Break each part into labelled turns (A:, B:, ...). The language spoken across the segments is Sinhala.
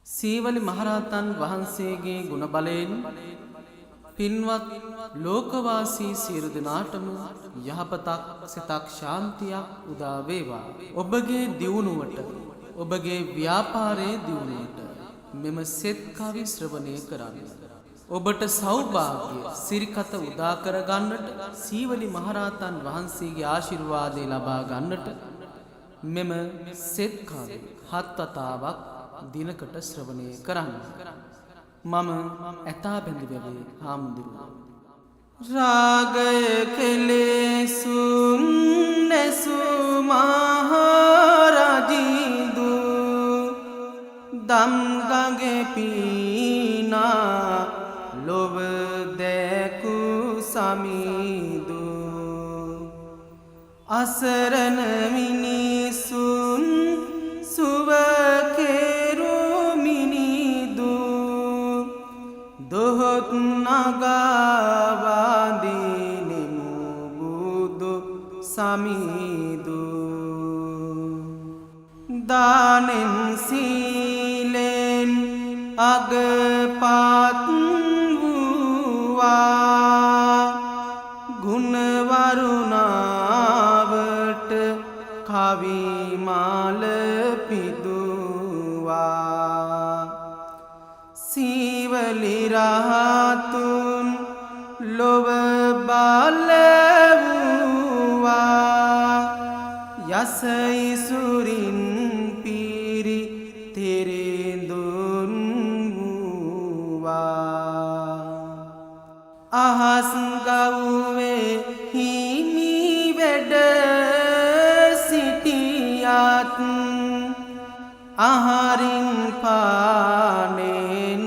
A: සීවලි මහරහතන් වහන්සේගේ ගුණ බලයෙන් පින්වත් ලෝකවාසී සියලු දෙනාටම යහපතක් සිතක් ශාන්තියක් උදා වේවා. ඔබගේ දියුණුවට ඔබගේ ව්‍යාපාරයේ දියුණුවට මෙම සෙත් කවි ශ්‍රවණය කරන්න. ඔබට සෞභාග්‍ය සිරිකත උදා කර ගන්නට සීවලි මහරහතන් වහන්සේගේ ආශිර්වාදය ලබා ගන්නට මෙම සෙත් කවි 7 වතාවක් දිනකට ශ්‍රවණය කරන්න. මම ඇතා බැඳි වැවේ හාමුදුරුවෝ. රාගය කෙලෙසුන් නැසු මහරජිදු දම් ගඟේ පීනා ලොව දැකු සමිදු අසරණ මිනිසුන් සුව දොහොත් නගාවාදිනිමු බුදු සමිදු දානෙන් සීලෙන් අගපත් වූවා ගුණවරුණාවට කවිමාල පිදුවා සීවලි රහතුන් ලොව බල වූවා යස ඉසුරින් පිරි තෙරෙඳුන් වූවා අහස් ගව්වේ හිමි වැඩ සිටියත් අහරින් පානෙන්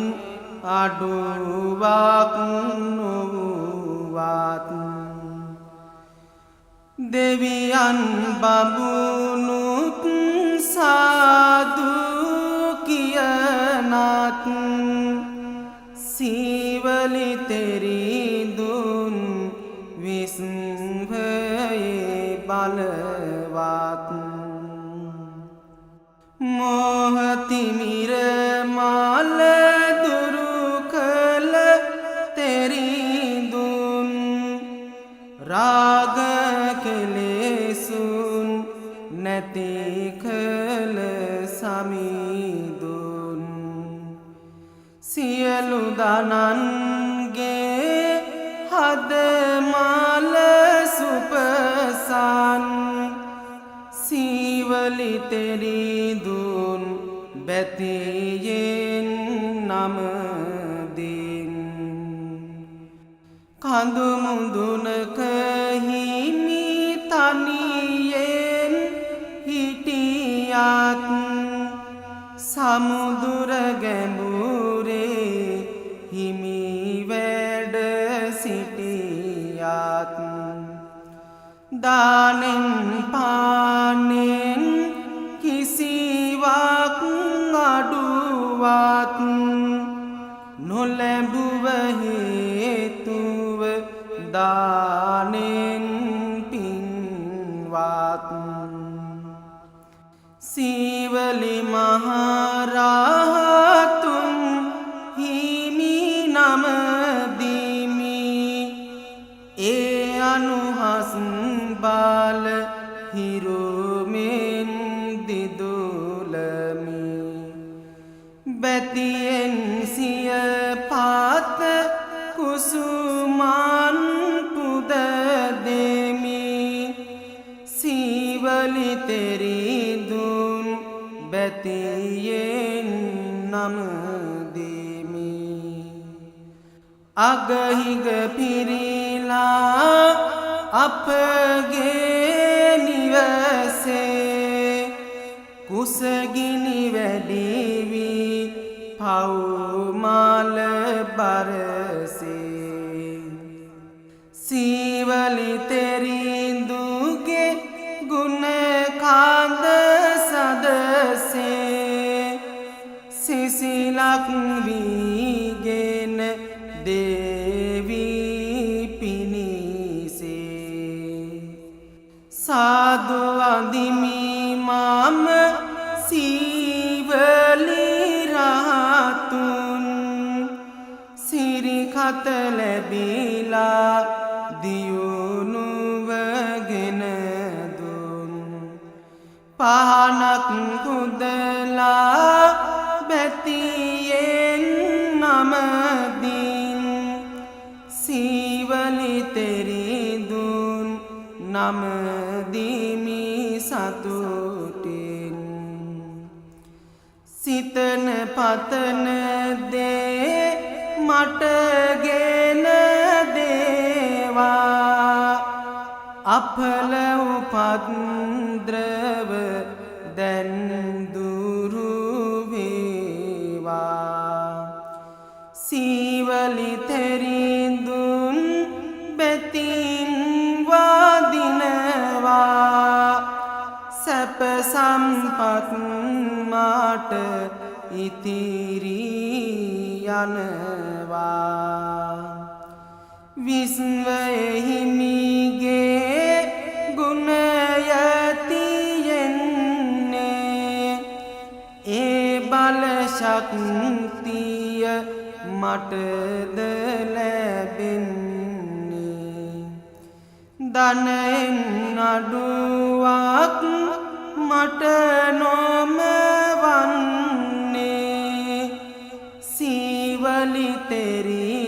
A: අඩුවක් නොවුවත් දෙවියන් බඹුනුත් සාදු කියනත් සීවලි තෙරිඳුන් විස්භයේ බලවත් මොහතිමිර මාල දුරු කළ තෙරිඳුන් රාග කෙලෙසුන් නැති කළ සමිඳුන් සියලු දනන්ගේ හද මාල සුපසන් සීවලි තෙරිඳුන් බැතියෙන් නමදින් කඳු මුදුනක හිමි තනියෙන් හිටියත් සමුදුර ගැඹුරේ හිමි වැඩ සිටියත් දානෙන් පානෙන් කිසිවක් අඩුවත් නොලැබුව හේතුව දානෙන් පින්වත් සීවලි මහරහතුන් හිමි නමදිමි ඒ අනුහස් බාල හිරුමින් දිදුලමි බැතියෙන් සිය පාත කුසුමන් පුද දෙමි සීවලි තෙරිඳුන් බැතියෙන් නමදිමි අගහිග පිරිලා අපගේ නිවසේ කුසගිනි වැඩිවි පව්මාල බරසේ සීවලි තෙරිඳුගේ ගුණ කාන්ද සදසේ සිසිලක් වීගෙන දේවී පිණිසේ සාදු වඳිමි මම සීවලි රහ සිහිපත ලැබීලා දියුණුවගෙන දුන් පහනක් කුදලා බැතියෙන් නමදින් සීවලි තෙරිඳුන් නමදිමි සතුටින් සිතන පතන දේ මටගෙන දේවා අපල උපද්‍රව දැන් දුරු වේවා සීවලි තෙරිඳුන් බෙතින් වදිනවා සැප සම්පත් මාට ඉතිරි යනවා විශ්වහිමිගේ ගුණය තියෙන්නේ ඒ බල ශක්තිය මටද ලැබෙන්නේ ධනයෙන් අඩුවක් මට නොමවන්නේ සීවලි තෙරි